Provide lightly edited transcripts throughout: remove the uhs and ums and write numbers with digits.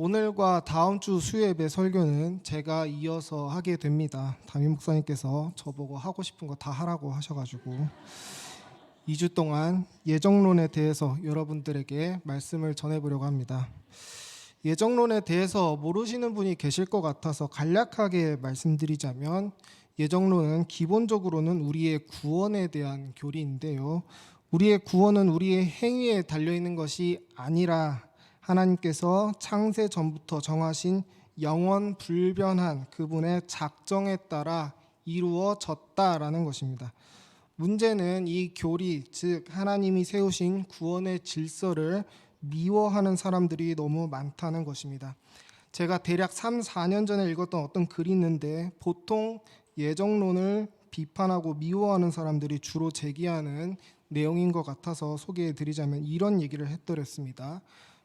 오늘과 다음 주 수요예배 설교는 제가 이어서 하게 됩니다. 담임 목사님께서 저보고 하고 싶은 거 다 하라고 하셔가지고 2주 동안 예정론에 대해서 여러분들에게 말씀을 전해보려고 합니다. 예정론에 대해서 모르시는 분이 계실 것 같아서 간략하게 말씀드리자면, 예정론은 기본적으로는 우리의 구원에 대한 교리인데요. 우리의 구원은 우리의 행위에 달려있는 것이 아니라 하나님께서 창세 전부터 정하신 영원 불변한 그분의 작정에 따라 이루어졌다라는 것입니다. 문제는 이 교리, 즉 하나님이 세우신 구원의 질서를 미워하는 사람들이 너무 많다는 것입니다. 제가 대략 3, 4년 전에 읽었던 어떤 글이 있는데, 보통 예정론을 비판하고 미워하는 사람들이 주로 제기하는 내용인 것 같아서 소개해드리자면 이런 얘기를 했더랬습니다.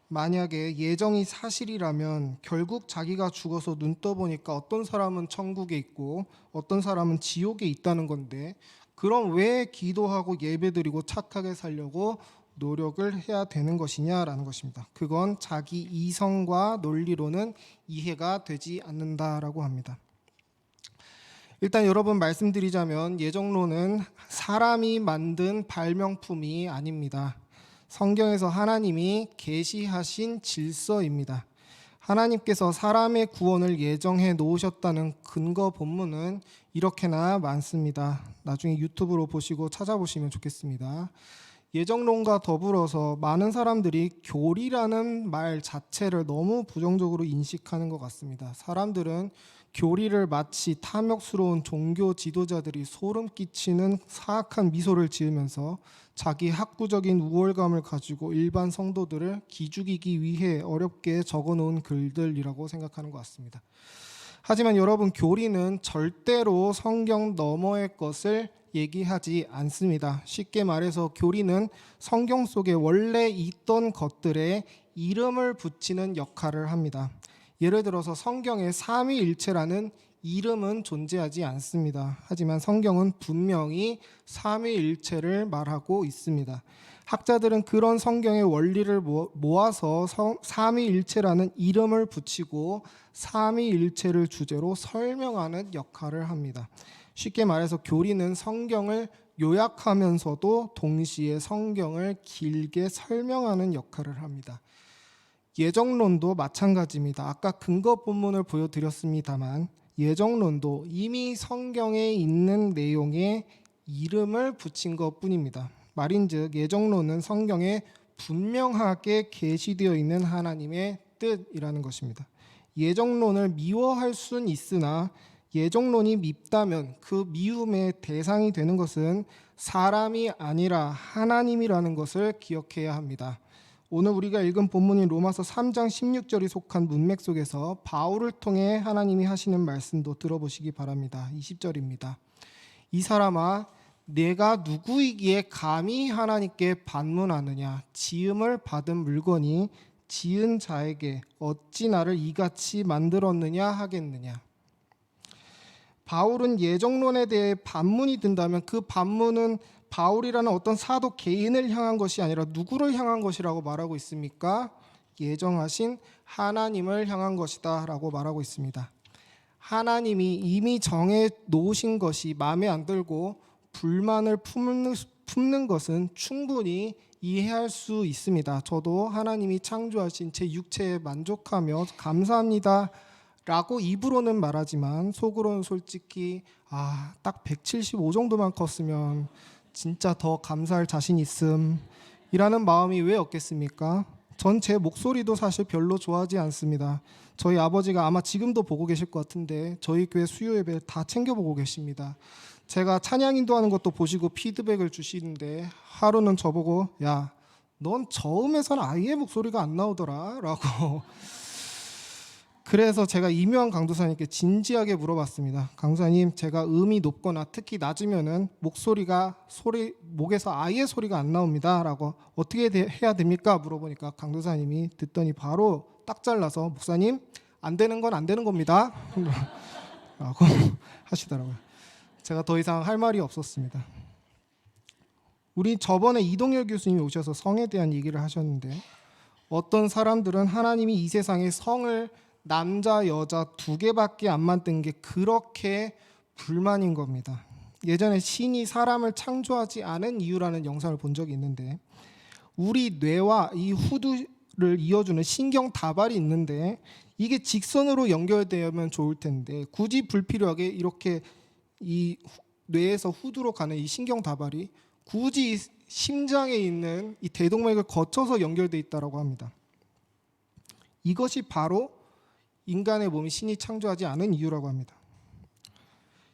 만약에 예정이 사실이라면 결국 자기가 죽어서 눈 떠보니까 어떤 사람은 천국에 있고 어떤 사람은 지옥에 있다는 건데, 그럼 왜 기도하고 예배드리고 착하게 살려고 노력을 해야 되는 것이냐라는 것입니다. 그건 자기 이성과 논리로는 이해가 되지 않는다라고 합니다. 일단 여러분 말씀드리자면, 예정론은 사람이 만든 발명품이 아닙니다. 성경에서 하나님이 계시하신 질서입니다. 하나님께서 사람의 구원을 예정해 놓으셨다는 근거 본문은 이렇게나 많습니다. 나중에 유튜브로 보시고 찾아보시면 좋겠습니다. 예정론과 더불어서 많은 사람들이 교리라는 말 자체를 너무 부정적으로 인식하는 것 같습니다. 사람들은 교리를 마치 탐욕스러운 종교 지도자들이 소름 끼치는 사악한 미소를 지으면서 자기 학구적인 우월감을 가지고 일반 성도들을 기죽이기 위해 어렵게 적어놓은 글들이라고 생각하는 것 같습니다. 하지만 여러분, 교리는 절대로 성경 너머의 것을 얘기하지 않습니다. 쉽게 말해서 교리는 성경 속에 원래 있던 것들에 이름을 붙이는 역할을 합니다. 예를 들어서 성경에 삼위일체라는 이름은 존재하지 않습니다. 하지만 성경은 분명히 삼위일체를 말하고 있습니다. 학자들은 그런 성경의 원리를 모아서 삼위일체라는 이름을 붙이고 삼위일체를 주제로 설명하는 역할을 합니다. 쉽게 말해서 교리는 성경을 요약하면서도 동시에 성경을 길게 설명하는 역할을 합니다. 예정론도 마찬가지입니다. 아까 근거 본문을 보여드렸습니다만, 예정론도 이미 성경에 있는 내용에 이름을 붙인 것뿐입니다. 말인즉 예정론은 성경에 분명하게 계시되어 있는 하나님의 뜻이라는 것입니다. 예정론을 미워할 수는 있으나 예정론이 밉다면 그 미움의 대상이 되는 것은 사람이 아니라 하나님이라는 것을 기억해야 합니다. 오늘 우리가 읽은 본문인 로마서 3장 16절이 속한 문맥 속에서 바울을 통해 하나님이 하시는 말씀도 들어보시기 바랍니다. 20절입니다. 이 사람아, 내가 누구이기에 감히 하나님께 반문하느냐? 지음을 받은 물건이 지은 자에게 어찌 나를 이같이 만들었느냐 하겠느냐? 바울은 예정론에 대해 반문이 든다면 그 반문은 바울이라는 어떤 사도 개인을 향한 것이 아니라 누구를 향한 것이라고 말하고 있습니까? 예정하신 하나님을 향한 것이다 라고 말하고 있습니다. 하나님이 이미 정해 놓으신 것이 마음에 안 들고 불만을 품는 것은 충분히 이해할 수 있습니다. 저도 하나님이 창조하신 제 육체에 만족하며 감사합니다 라고 입으로는 말하지만 속으로는 솔직히 딱 175 정도만 컸으면 진짜 더 감사할 자신 있음 이라는 마음이 왜 없겠습니까? 전 제 목소리도 사실 별로 좋아하지 않습니다. 저희 아버지가 아마 지금도 보고 계실 것 같은데 저희 교회 수요 예배 다 챙겨보고 계십니다. 제가 찬양 인도하는 것도 보시고 피드백을 주시는데 하루는 저보고 야, 넌 저음에서는 아예 목소리가 안 나오더라 라고 그래서 제가 이묘한 강도사님께 진지하게 물어봤습니다. 강도사님, 제가 음이 높거나 특히 낮으면은 목에서 아예 소리가 안 나옵니다 라고 어떻게 해야 됩니까? 물어보니까 강도사님이 듣더니 바로 딱 잘라서 목사님, 안 되는 건 안 되는 겁니다 라고 하시더라고요. 제가 더 이상 할 말이 없었습니다. 우리 저번에 이동열 교수님이 오셔서 성에 대한 얘기를 하셨는데 어떤 사람들은 하나님이 이 세상에 성을 남자 여자 두 개밖에 안 만든 게 그렇게 불만인 겁니다. 예전에 신이 사람을 창조하지 않은 이유라는 영상을 본 적이 있는데, 우리 뇌와 이 후두를 이어주는 신경 다발이 있는데 이게 직선으로 연결되면 좋을 텐데 굳이 불필요하게 이렇게 이 뇌에서 후두로 가는 이 신경 다발이 굳이 심장에 있는 이 대동맥을 거쳐서 연결돼 있다라고 합니다. 이것이 바로 인간의 몸이 신이 창조하지 않은 이유라고 합니다.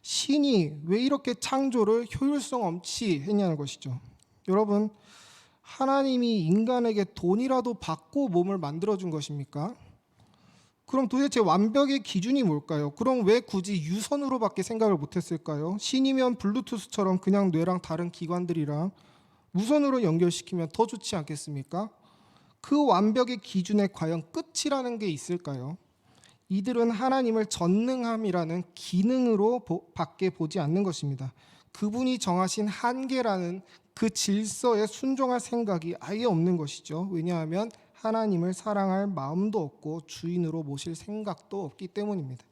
신이 왜 이렇게 창조를 효율성 없이 했냐는 것이죠. 여러분, 하나님이 인간에게 돈이라도 받고 몸을 만들어준 것입니까? 그럼 도대체 완벽의 기준이 뭘까요? 그럼 왜 굳이 유선으로밖에 생각을 못했을까요? 신이면 블루투스처럼 그냥 뇌랑 다른 기관들이랑 무선으로 연결시키면 더 좋지 않겠습니까? 그 완벽의 기준에 과연 끝이라는 게 있을까요? 이들은 하나님을 전능함이라는 기능으로 밖에 보지 않는 것입니다. 그분이 정하신 한계라는 그 질서에 순종할 생각이 아예 없는 것이죠. 왜냐하면 하나님을 사랑할 마음도 없고 주인으로 모실 생각도 없기 때문입니다.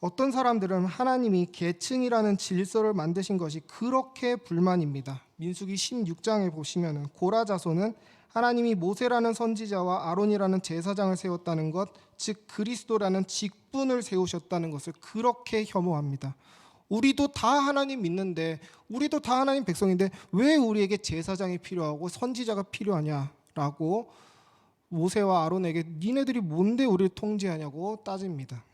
어떤 사람들은 하나님이 계층이라는 질서를 만드신 것이 그렇게 불만입니다. 민수기 16장에 보시면 고라 자손은 하나님이 모세라는 선지자와 아론이라는 제사장을 세웠다는 것, 즉 그리스도라는 직분을 세우셨다는 것을 그렇게 혐오합니다. 우리도 다 하나님 믿는데, 우리도 다 하나님 백성인데 왜 우리에게 제사장이 필요하고 선지자가 필요하냐라고 모세와 아론에게 니네들이 뭔데 우리를 통제하냐고 따집니다.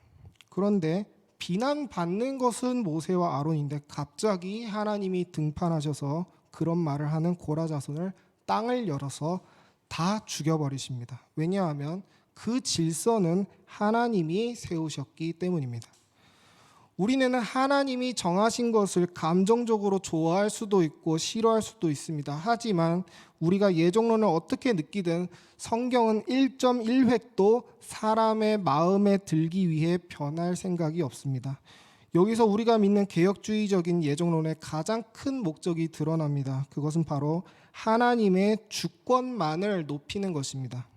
그런데 비난받는 것은 모세와 아론인데 갑자기 하나님이 등판하셔서 그런 말을 하는 고라 자손을 땅을 열어서 다 죽여버리십니다. 왜냐하면 그 질서는 하나님이 세우셨기 때문입니다. 우리는 하나님이 정하신 것을 감정적으로 좋아할 수도 있고 싫어할 수도 있습니다. 하지만 우리가 예정론을 어떻게 느끼든 성경은 1.1획도 사람의 마음에 들기 위해 변할 생각이 없습니다. 여기서 우리가 믿는 개혁주의적인 예정론의 가장 큰 목적이 드러납니다. 그것은 바로 하나님의 주권만을 높이는 것입니다.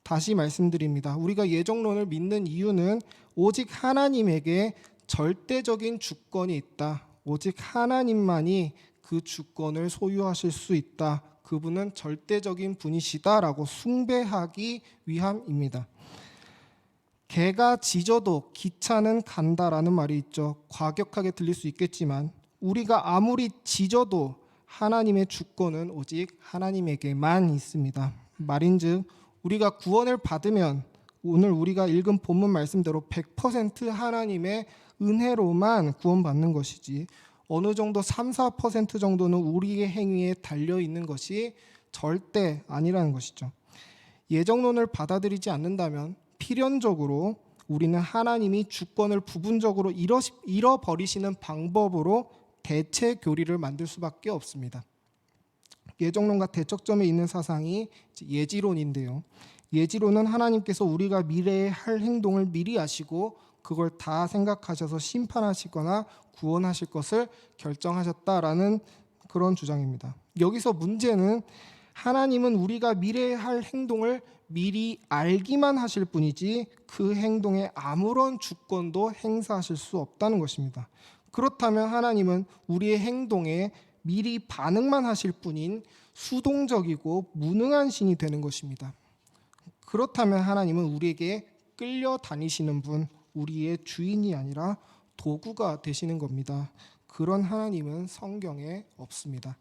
다시 말씀드립니다. 우리가 예정론을 믿는 이유는 오직 하나님에게 절대적인 주권이 있다. 오직 하나님만이 그 주권을 소유하실 수 있다. 그분은 절대적인 분이시다라고 숭배하기 위함입니다. 개가 짖어도 기차는 간다라는 말이 있죠. 과격하게 들릴 수 있겠지만 우리가 아무리 짖어도 하나님의 주권은 오직 하나님에게만 있습니다. 말인즉 우리가 구원을 받으면 오늘 우리가 읽은 본문 말씀대로 100% 하나님의 은혜로만 구원받는 것이지 어느 정도 3, 4% 정도는 우리의 행위에 달려있는 것이 절대 아니라는 것이죠. 예정론을 받아들이지 않는다면 필연적으로 우리는 하나님이 주권을 부분적으로 잃어버리시는 방법으로 대체 교리를 만들 수밖에 없습니다. 예정론과 대척점에 있는 사상이 예지론인데요. 예지론은 하나님께서 우리가 미래에 할 행동을 미리 아시고 그걸 다 생각하셔서 심판하시거나 구원하실 것을 결정하셨다라는 그런 주장입니다. 여기서 문제는 하나님은 우리가 미래에 할 행동을 미리 알기만 하실 뿐이지 그 행동에 아무런 주권도 행사하실 수 없다는 것입니다. 그렇다면 하나님은 우리의 행동에 미리 반응만 하실 뿐인 수동적이고 무능한 신이 되는 것입니다. 그렇다면 하나님은 우리에게 끌려다니시는 분, 우리의 주인이 아니라 도구가 되시는 겁니다. 그런 하나님은 성경에 없습니다.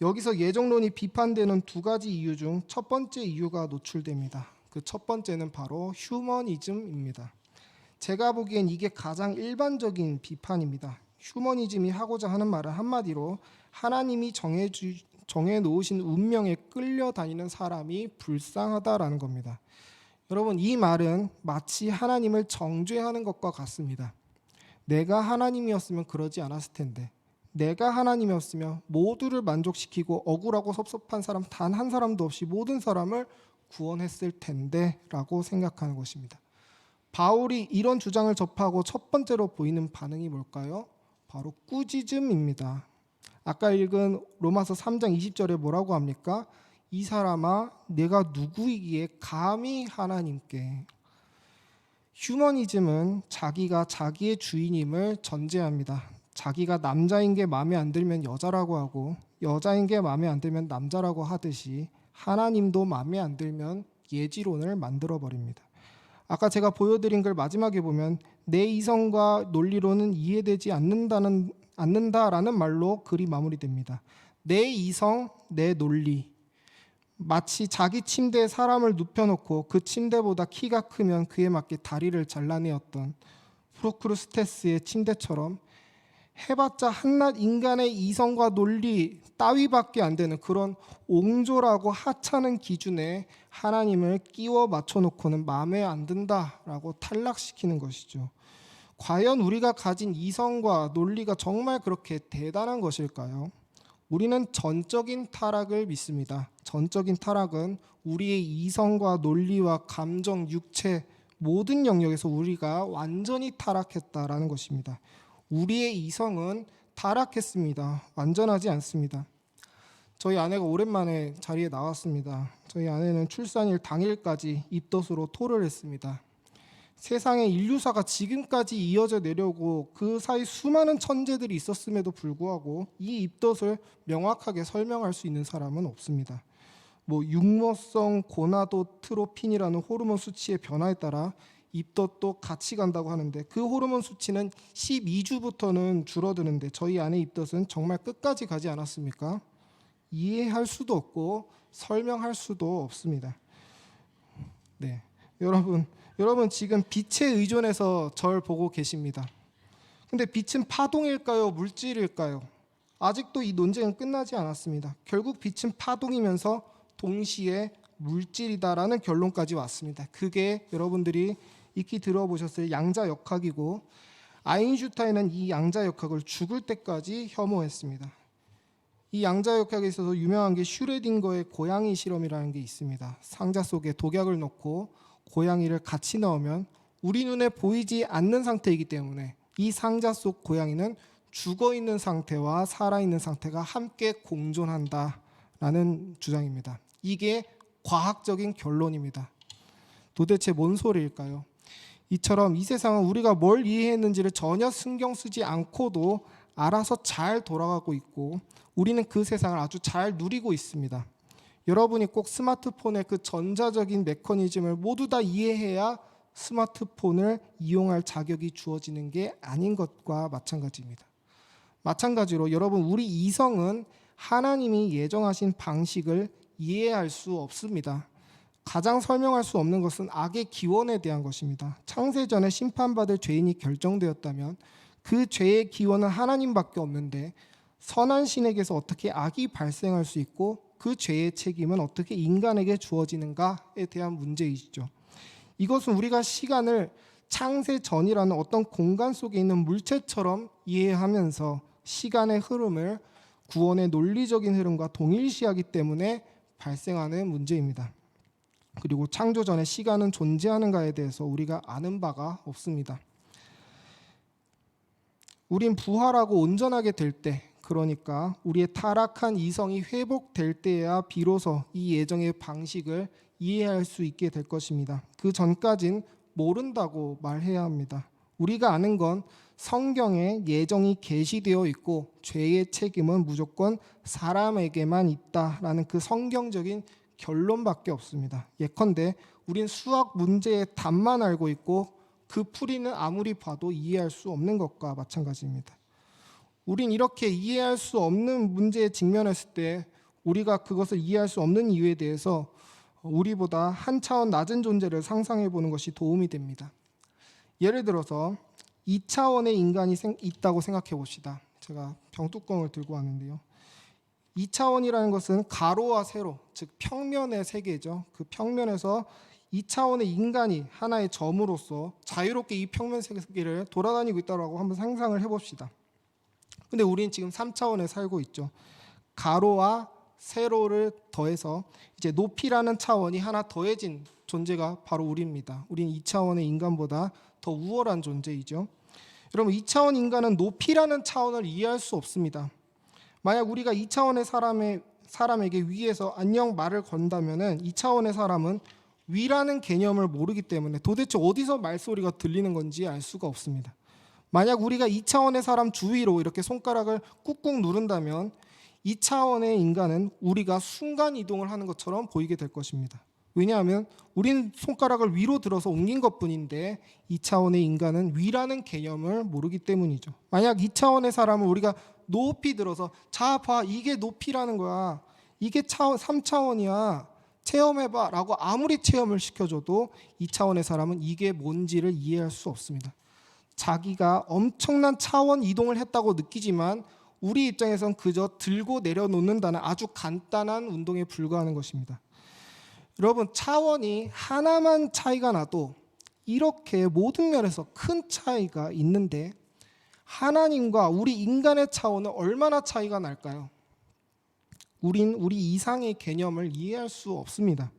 여기서 예정론이 비판되는 두 가지 이유 중 첫 번째 이유가 노출됩니다. 그 첫 번째는 바로 휴머니즘입니다. 제가 보기엔 이게 가장 일반적인 비판입니다. 휴머니즘이 하고자 하는 말은 한마디로 하나님이 정해놓으신 운명에 끌려다니는 사람이 불쌍하다라는 겁니다. 여러분, 이 말은 마치 하나님을 정죄하는 것과 같습니다. 내가 하나님이었으면 그러지 않았을 텐데, 내가 하나님이었으면 모두를 만족시키고 억울하고 섭섭한 사람 단 한 사람도 없이 모든 사람을 구원했을 텐데 라고 생각하는 것입니다. 바울이 이런 주장을 접하고 첫 번째로 보이는 반응이 뭘까요? 바로 꾸짖음입니다. 아까 읽은 로마서 3장 20절에 뭐라고 합니까? 이 사람아 내가 누구이기에 감히 하나님께. 휴머니즘은 자기가 자기의 주인임을 전제합니다. 자기가 남자인 게 마음에 안 들면 여자라고 하고 여자인 게 마음에 안 들면 남자라고 하듯이 하나님도 마음에 안 들면 예지론을 만들어 버립니다. 아까 제가 보여드린 글 마지막에 보면 내 이성과 논리로는 이해되지 않는다라는 말로 글이 마무리됩니다. 내 이성, 내 논리. 마치 자기 침대에 사람을 눕혀놓고 그 침대보다 키가 크면 그에 맞게 다리를 잘라내었던 프로크루스테스의 침대처럼 해봤자 한낱 인간의 이성과 논리 따위밖에 안 되는 그런 옹졸하고 하찮은 기준에 하나님을 끼워 맞춰놓고는 마음에 안 든다라고 탈락시키는 것이죠. 과연 우리가 가진 이성과 논리가 정말 그렇게 대단한 것일까요? 우리는 전적인 타락을 믿습니다. 전적인 타락은 우리의 이성과 논리와 감정, 육체 모든 영역에서 우리가 완전히 타락했다라는 것입니다. 우리의 이성은 타락했습니다. 완전하지 않습니다. 저희 아내가 오랜만에 자리에 나왔습니다. 저희 아내는 출산일 당일까지 입덧으로 토를 했습니다. 세상에 인류사가 지금까지 이어져 내려오고 그 사이 수많은 천재들이 있었음에도 불구하고 이 입덧을 명확하게 설명할 수 있는 사람은 없습니다. 육모성 고나도트로핀이라는 호르몬 수치의 변화에 따라 입덧도 같이 간다고 하는데 그 호르몬 수치는 12주부터는 줄어드는데 저희 아내 입덧은 정말 끝까지 가지 않았습니까? 이해할 수도 없고 설명할 수도 없습니다. 네, 여러분 지금 빛에 의존해서 절 보고 계십니다. 근데 빛은 파동일까요? 물질일까요? 아직도 이 논쟁은 끝나지 않았습니다. 결국 빛은 파동이면서 동시에 물질이다라는 결론까지 왔습니다. 그게 여러분들이 익히 들어보셨을 양자역학이고 아인슈타인은 이 양자역학을 죽을 때까지 혐오했습니다. 이 양자역학에 있어서 유명한 게 슈레딩거의 고양이 실험이라는 게 있습니다. 상자 속에 독약을 넣고 고양이를 같이 넣으면 우리 눈에 보이지 않는 상태이기 때문에 이 상자 속 고양이는 죽어있는 상태와 살아있는 상태가 함께 공존한다라는 주장입니다. 이게 과학적인 결론입니다. 도대체 뭔 소리일까요? 이처럼 이 세상은 우리가 뭘 이해했는지를 전혀 신경 쓰지 않고도 알아서 잘 돌아가고 있고 우리는 그 세상을 아주 잘 누리고 있습니다. 여러분이 꼭 스마트폰의 그 전자적인 메커니즘을 모두 다 이해해야 스마트폰을 이용할 자격이 주어지는 게 아닌 것과 마찬가지입니다. 마찬가지로 여러분 우리 이성은 하나님이 예정하신 방식을 이해할 수 없습니다. 가장 설명할 수 없는 것은 악의 기원에 대한 것입니다. 창세전에 심판받을 죄인이 결정되었다면 그 죄의 기원은 하나님밖에 없는데 선한 신에게서 어떻게 악이 발생할 수 있고 그 죄의 책임은 어떻게 인간에게 주어지는가에 대한 문제이죠. 이것은 우리가 시간을 창세전이라는 어떤 공간 속에 있는 물체처럼 이해하면서 시간의 흐름을 구원의 논리적인 흐름과 동일시하기 때문에 발생하는 문제입니다. 그리고 창조전에 시간은 존재하는가에 대해서 우리가 아는 바가 없습니다. 우린 부활하고 온전하게 될 때, 그러니까 우리의 타락한 이성이 회복될 때야 비로소 이 예정의 방식을 이해할 수 있게 될 것입니다. 그 전까진 모른다고 말해야 합니다. 우리가 아는 건 성경에 예정이 계시되어 있고 죄의 책임은 무조건 사람에게만 있다라는 그 성경적인 결론밖에 없습니다. 예컨대 우린 수학 문제의 답만 알고 있고 그 풀이는 아무리 봐도 이해할 수 없는 것과 마찬가지입니다. 우린 이렇게 이해할 수 없는 문제에 직면했을 때 우리가 그것을 이해할 수 없는 이유에 대해서 우리보다 한 차원 낮은 존재를 상상해 보는 것이 도움이 됩니다. 예를 들어서 2차원의 인간이 있다고 생각해 봅시다. 제가 병뚜껑을 들고 왔는데요. 2차원이라는 것은 가로와 세로, 즉 평면의 세계죠. 그 평면에서 2차원의 인간이 하나의 점으로서 자유롭게 이 평면 세계를 돌아다니고 있다고 한번 상상을 해봅시다. 근데 우리는 지금 3차원에 살고 있죠. 가로와 세로를 더해서 이제 높이라는 차원이 하나 더해진 존재가 바로 우리입니다. 우리는 2차원의 인간보다 더 우월한 존재이죠. 여러분 2차원 인간은 높이라는 차원을 이해할 수 없습니다. 만약 우리가 2차원의 사람에게 위에서 안녕 말을 건다면은 2차원의 사람은 위라는 개념을 모르기 때문에 도대체 어디서 말소리가 들리는 건지 알 수가 없습니다. 만약 우리가 2차원의 사람 주위로 이렇게 손가락을 꾹꾹 누른다면 2차원의 인간은 우리가 순간 이동을 하는 것처럼 보이게 될 것입니다. 왜냐하면 우리는 손가락을 위로 들어서 옮긴 것뿐인데 2차원의 인간은 위라는 개념을 모르기 때문이죠. 만약 2차원의 사람을 우리가 높이 들어서 자 봐, 이게 높이라는 거야, 이게 3차원이야, 체험해봐 라고 아무리 체험을 시켜줘도 2차원의 사람은 이게 뭔지를 이해할 수 없습니다. 자기가 엄청난 차원 이동을 했다고 느끼지만 우리 입장에선 그저 들고 내려놓는다는 아주 간단한 운동에 불과하는 것입니다. 여러분, 차원이 하나만 차이가 나도 이렇게 모든 면에서 큰 차이가 있는데 하나님과 우리 인간의 차원은 얼마나 차이가 날까요? 우린 우리 이상의 개념을 이해할 수 없습니다.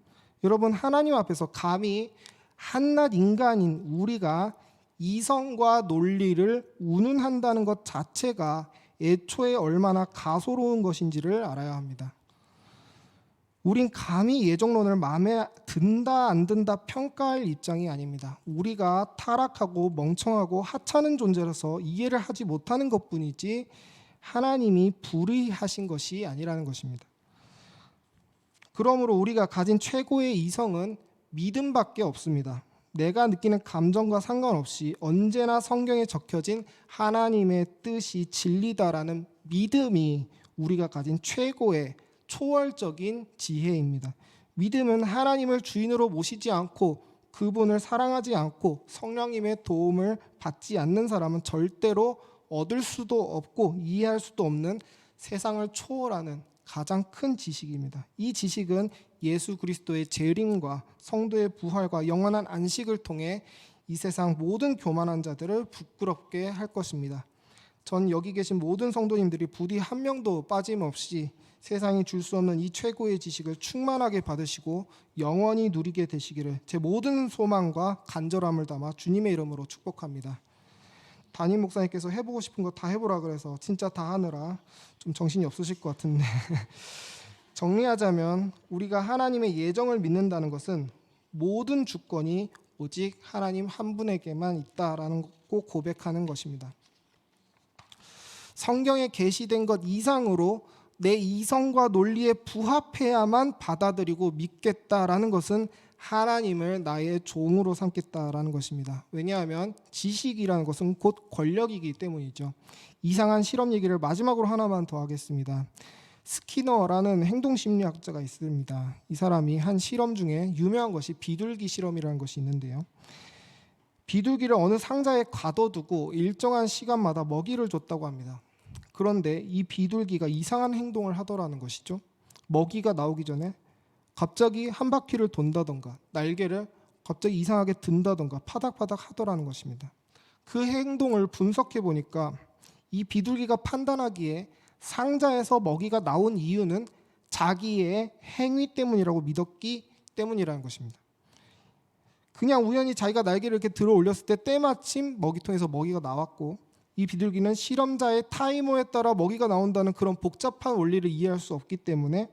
여러분, 하나님 앞에서 감히 한낱 인간인 우리가 이성과 논리를 운운한다는 것 자체가 애초에 얼마나 가소로운 것인지를 알아야 합니다. 우린 감히 예정론을 마음에 든다 안 든다 평가할 입장이 아닙니다. 우리가 타락하고 멍청하고 하찮은 존재라서 이해를 하지 못하는 것뿐이지 하나님이 불의하신 것이 아니라는 것입니다. 그러므로 우리가 가진 최고의 이성은 믿음밖에 없습니다. 내가 느끼는 감정과 상관없이 언제나 성경에 적혀진 하나님의 뜻이 진리다라는 믿음이 우리가 가진 최고의 초월적인 지혜입니다. 믿음은 하나님을 주인으로 모시지 않고 그분을 사랑하지 않고 성령님의 도움을 받지 않는 사람은 절대로 얻을 수도 없고 이해할 수도 없는 세상을 초월하는 가장 큰 지식입니다. 이 지식은 예수 그리스도의 재림과 성도의 부활과 영원한 안식을 통해 이 세상 모든 교만한 자들을 부끄럽게 할 것입니다. 전 여기 계신 모든 성도님들이 부디 한 명도 빠짐없이 세상이 줄 수 없는 이 최고의 지식을 충만하게 받으시고 영원히 누리게 되시기를 제 모든 소망과 간절함을 담아 주님의 이름으로 축복합니다. 담임 목사님께서 해보고 싶은 거 다 해보라 그래서 진짜 다 하느라 좀 정신이 없으실 것 같은데 정리하자면 우리가 하나님의 예정을 믿는다는 것은 모든 주권이 오직 하나님 한 분에게만 있다라는 꼭 고백하는 것입니다. 성경에 계시된 것 이상으로 내 이성과 논리에 부합해야만 받아들이고 믿겠다라는 것은 하나님을 나의 종으로 삼겠다라는 것입니다. 왜냐하면 지식이라는 것은 곧 권력이기 때문이죠. 이상한 실험 얘기를 마지막으로 하나만 더 하겠습니다. 스키너라는 행동심리학자가 있습니다. 이 사람이 한 실험 중에 유명한 것이 비둘기 실험이라는 것이 있는데요. 비둘기를 어느 상자에 가둬두고 일정한 시간마다 먹이를 줬다고 합니다. 그런데 이 비둘기가 이상한 행동을 하더라는 것이죠. 먹이가 나오기 전에 갑자기 한 바퀴를 돈다던가 날개를 갑자기 이상하게 든다던가 파닥파닥 하더라는 것입니다. 그 행동을 분석해 보니까 이 비둘기가 판단하기에 상자에서 먹이가 나온 이유는 자기의 행위 때문이라고 믿었기 때문이라는 것입니다. 그냥 우연히 자기가 날개를 이렇게 들어 올렸을 때 때마침 먹이통에서 먹이가 나왔고 이 비둘기는 실험자의 타이머에 따라 먹이가 나온다는 그런 복잡한 원리를 이해할 수 없기 때문에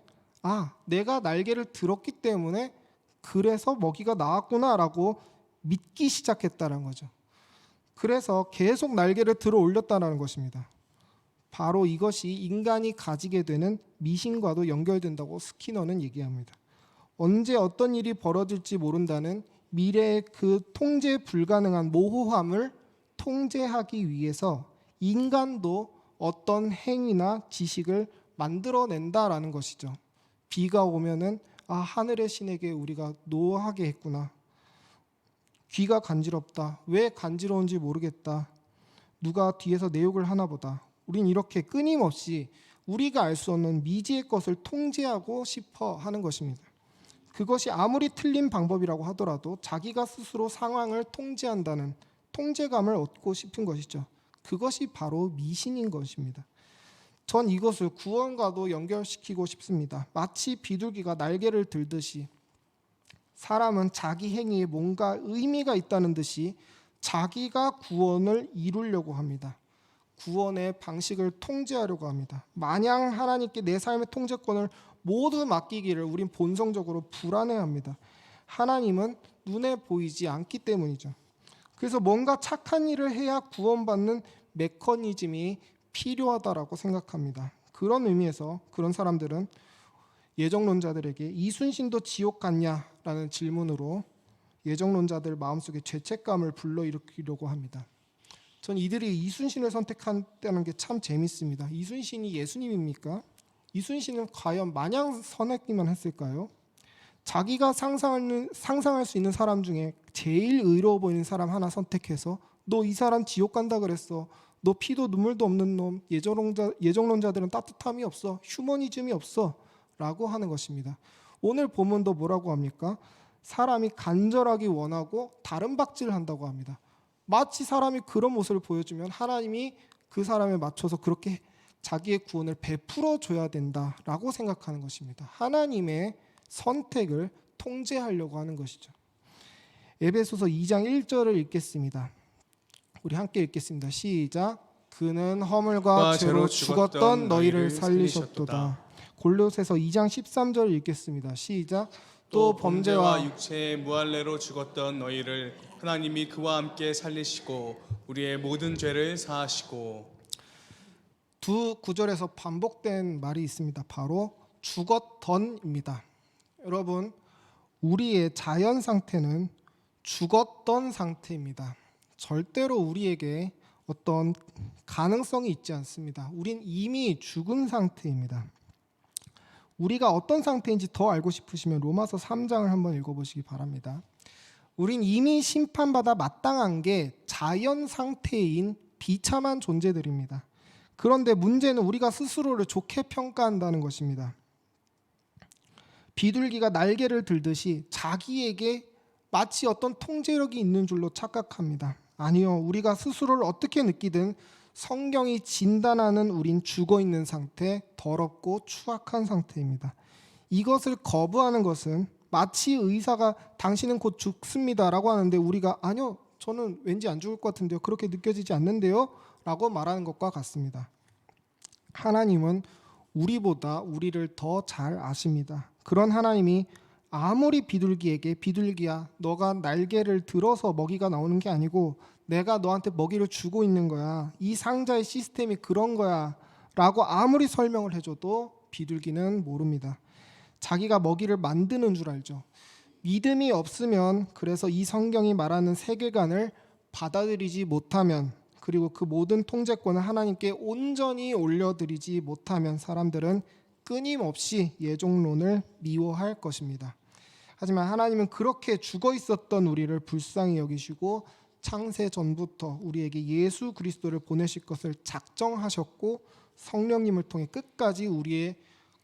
내가 날개를 들었기 때문에 그래서 먹이가 나왔구나라고 믿기 시작했다는 거죠. 그래서 계속 날개를 들어 올렸다는 것입니다. 바로 이것이 인간이 가지게 되는 미신과도 연결된다고 스키너는 얘기합니다. 언제 어떤 일이 벌어질지 모른다는 미래의 그 통제 불가능한 모호함을 통제하기 위해서 인간도 어떤 행위나 지식을 만들어낸다라는 것이죠. 비가 오면은 하늘의 신에게 우리가 노하게 했구나. 귀가 간지럽다. 왜 간지러운지 모르겠다. 누가 뒤에서 내 욕을 하나 보다. 우린 이렇게 끊임없이 우리가 알 수 없는 미지의 것을 통제하고 싶어 하는 것입니다. 그것이 아무리 틀린 방법이라고 하더라도 자기가 스스로 상황을 통제한다는 통제감을 얻고 싶은 것이죠. 그것이 바로 미신인 것입니다. 전 이것을 구원과도 연결시키고 싶습니다. 마치 비둘기가 날개를 들듯이 사람은 자기 행위에 뭔가 의미가 있다는 듯이 자기가 구원을 이루려고 합니다. 구원의 방식을 통제하려고 합니다. 마냥 하나님께 내 삶의 통제권을 모두 맡기기를 우린 본성적으로 불안해합니다. 하나님은 눈에 보이지 않기 때문이죠. 그래서 뭔가 착한 일을 해야 구원받는 메커니즘이 필요하다라고 생각합니다. 그런 의미에서 그런 사람들은 예정론자들에게 이순신도 지옥 갔냐라는 질문으로 예정론자들 마음속에 죄책감을 불러일으키려고 합니다. 전 이들이 이순신을 선택한다는 게 참 재밌습니다. 이순신이 예수님입니까? 이순신은 과연 마냥 선했기만 했을까요? 자기가 상상할 수 있는 사람 중에 제일 의로워 보이는 사람 하나 선택해서 너 이 사람 지옥 간다 그랬어. 너 피도 눈물도 없는 놈. 예정론자들은 따뜻함이 없어. 휴머니즘이 없어. 라고 하는 것입니다. 오늘 본문도 뭐라고 합니까? 사람이 간절하게 원하고 다른 박질을 한다고 합니다. 마치 사람이 그런 모습을 보여주면 하나님이 그 사람에 맞춰서 그렇게 자기의 구원을 베풀어 줘야 된다라고 생각하는 것입니다. 하나님의 선택을 통제하려고 하는 것이죠. 에베소서 2장 1절을 읽겠습니다. 우리 함께 읽겠습니다. 시작. 그는 허물과 죄로 죽었던 너희를 살리셨도다. 골로새서 2장 13절 읽겠습니다. 시작. 또 범죄와 육체의 무할례로 죽었던 너희를 하나님이 그와 함께 살리시고 우리의 모든 죄를 사하시고. 두 구절에서 반복된 말이 있습니다. 바로 죽었던입니다. 여러분, 우리의 자연 상태는 죽었던 상태입니다. 절대로 우리에게 어떤 가능성이 있지 않습니다. 우린 이미 죽은 상태입니다. 우리가 어떤 상태인지 더 알고 싶으시면 로마서 3장을 한번 읽어보시기 바랍니다. 우린 이미 심판받아 마땅한 게 자연 상태인 비참한 존재들입니다. 그런데 문제는 우리가 스스로를 좋게 평가한다는 것입니다. 비둘기가 날개를 들듯이 자기에게 마치 어떤 통제력이 있는 줄로 착각합니다. 아니요, 우리가 스스로를 어떻게 느끼든 성경이 진단하는 우린 죽어있는 상태, 더럽고 추악한 상태입니다. 이것을 거부하는 것은 마치 의사가 당신은 곧 죽습니다 라고 하는데 우리가 아니요, 저는 왠지 안 죽을 것 같은데요, 그렇게 느껴지지 않는데요 라고 말하는 것과 같습니다. 하나님은 우리보다 우리를 더 잘 아십니다. 그런 하나님이 아무리 비둘기에게 비둘기야 너가 날개를 들어서 먹이가 나오는 게 아니고 내가 너한테 먹이를 주고 있는 거야. 이 상자의 시스템이 그런 거야 라고 아무리 설명을 해줘도 비둘기는 모릅니다. 자기가 먹이를 만드는 줄 알죠. 믿음이 없으면 그래서 이 성경이 말하는 세계관을 받아들이지 못하면 그리고 그 모든 통제권을 하나님께 온전히 올려드리지 못하면 사람들은 끊임없이 예종론을 미워할 것입니다. 하지만 하나님은 그렇게 죽어 있었던 우리를 불쌍히 여기시고 창세 전부터 우리에게 예수 그리스도를 보내실 것을 작정하셨고 성령님을 통해 끝까지 우리의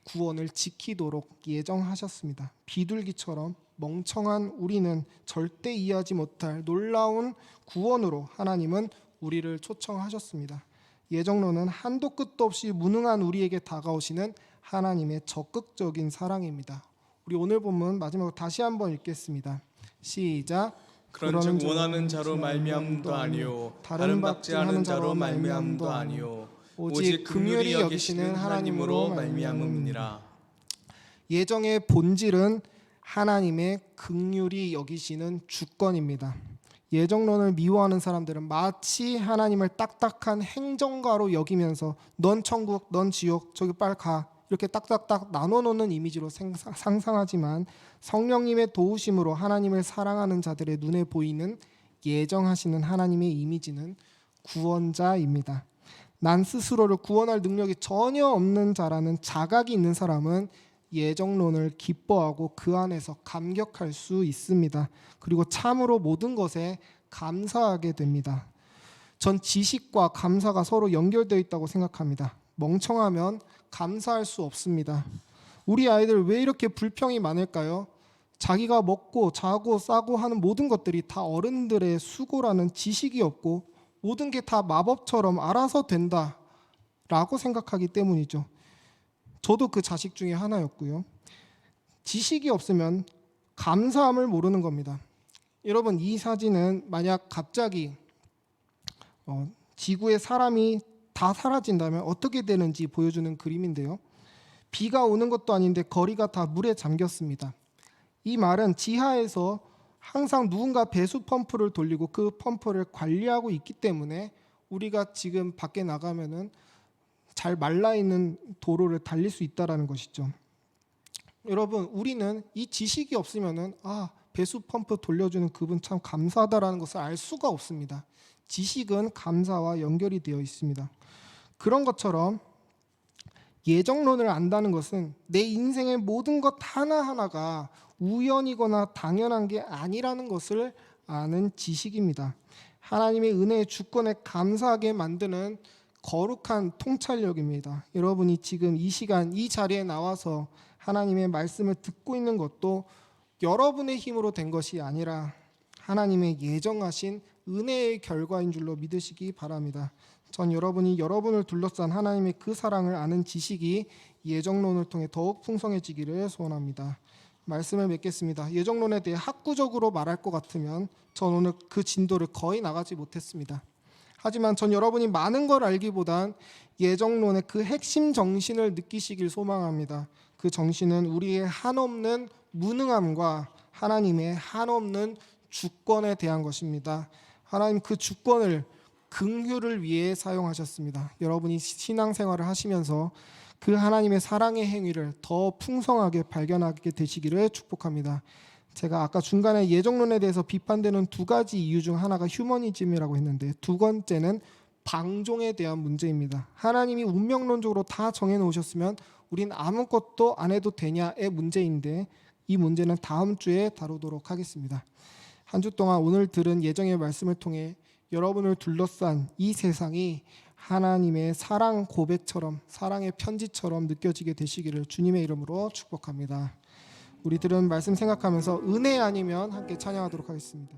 구원을 지키도록 예정하셨습니다. 비둘기처럼 멍청한 우리는 절대 이해하지 못할 놀라운 구원으로 하나님은 우리를 초청하셨습니다. 예정론은 한도 끝도 없이 무능한 우리에게 다가오시는 하나님의 적극적인 사랑입니다. 우리 오늘 본문 마지막으로 다시 한번 읽겠습니다. 시작. 그런즉 원하는 자로 말미암음도 아니요 다른 박제하는 자로 말미암음도 아니요 오직 긍휼히 여기시는 하나님으로 말미암음이니라. 예정의 본질은 하나님의 긍휼히 여기시는 주권입니다. 예정론을 미워하는 사람들은 마치 하나님을 딱딱한 행정가로 여기면서 넌 천국, 넌 지옥, 저기 빨리 가 이렇게 딱딱딱 나눠놓는 이미지로 상상하지만 성령님의 도우심으로 하나님을 사랑하는 자들의 눈에 보이는 예정하시는 하나님의 이미지는 구원자입니다. 난 스스로를 구원할 능력이 전혀 없는 자라는 자각이 있는 사람은 예정론을 기뻐하고 그 안에서 감격할 수 있습니다. 그리고 참으로 모든 것에 감사하게 됩니다. 전 지식과 감사가 서로 연결되어 있다고 생각합니다. 멍청하면 감사할 수 없습니다. 우리 아이들 왜 이렇게 불평이 많을까요? 자기가 먹고 자고 싸고 하는 모든 것들이 다 어른들의 수고라는 지식이 없고 모든 게 다 마법처럼 알아서 된다라고 생각하기 때문이죠. 저도 그 자식 중에 하나였고요. 지식이 없으면 감사함을 모르는 겁니다. 여러분, 이 사진은 만약 갑자기 지구에 사람이 다 사라진다면 어떻게 되는지 보여주는 그림인데요. 비가 오는 것도 아닌데 거리가 다 물에 잠겼습니다. 이 말은 지하에서 항상 누군가 배수 펌프를 돌리고 그 펌프를 관리하고 있기 때문에 우리가 지금 밖에 나가면은 잘 말라 있는 도로를 달릴 수 있다라는 것이죠. 여러분, 우리는 이 지식이 없으면은 배수 펌프 돌려주는 그분 참 감사하다라는 것을 알 수가 없습니다. 지식은 감사와 연결이 되어 있습니다. 그런 것처럼 예정론을 안다는 것은 내 인생의 모든 것 하나하나가 우연이거나 당연한 게 아니라는 것을 아는 지식입니다. 하나님의 은혜의 주권에 감사하게 만드는 거룩한 통찰력입니다. 여러분이 지금 이 시간 이 자리에 나와서 하나님의 말씀을 듣고 있는 것도 여러분의 힘으로 된 것이 아니라 하나님의 예정하신 은혜의 결과인 줄로 믿으시기 바랍니다. 전 여러분이 여러분을 둘러싼 하나님의 그 사랑을 아는 지식이 예정론을 통해 더욱 풍성해지기를 소원합니다. 말씀을 맺겠습니다. 예정론에 대해 학구적으로 말할 것 같으면 전 오늘 그 진도를 거의 나가지 못했습니다. 하지만 전 여러분이 많은 걸 알기보단 예정론의 그 핵심 정신을 느끼시길 소망합니다. 그 정신은 우리의 한없는 무능함과 하나님의 한없는 주권에 대한 것입니다. 하나님 그 주권을 긍휼을 위해 사용하셨습니다. 여러분이 신앙생활을 하시면서 그 하나님의 사랑의 행위를 더 풍성하게 발견하게 되시기를 축복합니다. 제가 아까 중간에 예정론에 대해서 비판되는 두 가지 이유 중 하나가 휴머니즘이라고 했는데 두 번째는 방종에 대한 문제입니다. 하나님이 운명론적으로 다 정해놓으셨으면 우린 아무것도 안 해도 되냐의 문제인데 이 문제는 다음 주에 다루도록 하겠습니다. 한 주 동안 오늘 들은 예정의 말씀을 통해 여러분을 둘러싼 이 세상이 하나님의 사랑 고백처럼 사랑의 편지처럼 느껴지게 되시기를 주님의 이름으로 축복합니다. 우리 들은 말씀 생각하면서 은혜 아니면 함께 찬양하도록 하겠습니다.